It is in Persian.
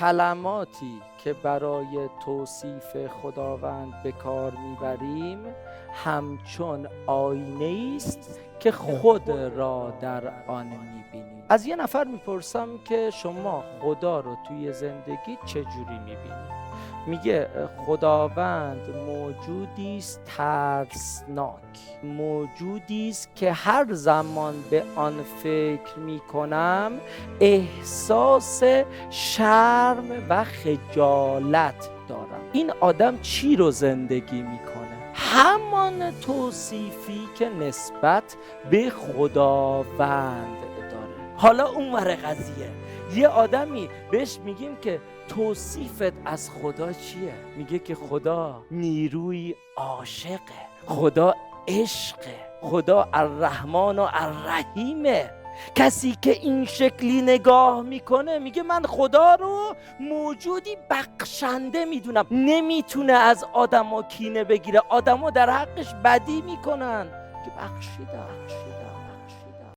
کلماتی که برای توصیف خداوند به کار میبریم همچون آینه است که خود را در آن میبینیم. از یه نفر میپرسم که شما خدا رو توی زندگی چجوری میبینید؟ میگه خداوند موجودی است ترسناک، موجودی است که هر زمان به آن فکر میکنم احساس شرم و خجالت دارم. این آدم چی رو زندگی میکنه؟ همان توصیفی که نسبت به خداوند داره. حالا اون ور قضیه یه آدمی بهش میگیم که توصیفت از خدا چیه؟ میگه که خدا نیروی عاشقه، خدا عشقه، خدا الرحمن و الرحیمه. کسی که این شکلی نگاه میکنه میگه من خدا رو موجودی بخشنده میدونم، نمیتونه از آدما کینه بگیره، آدما در حقش بدی میکنن که بخشیدم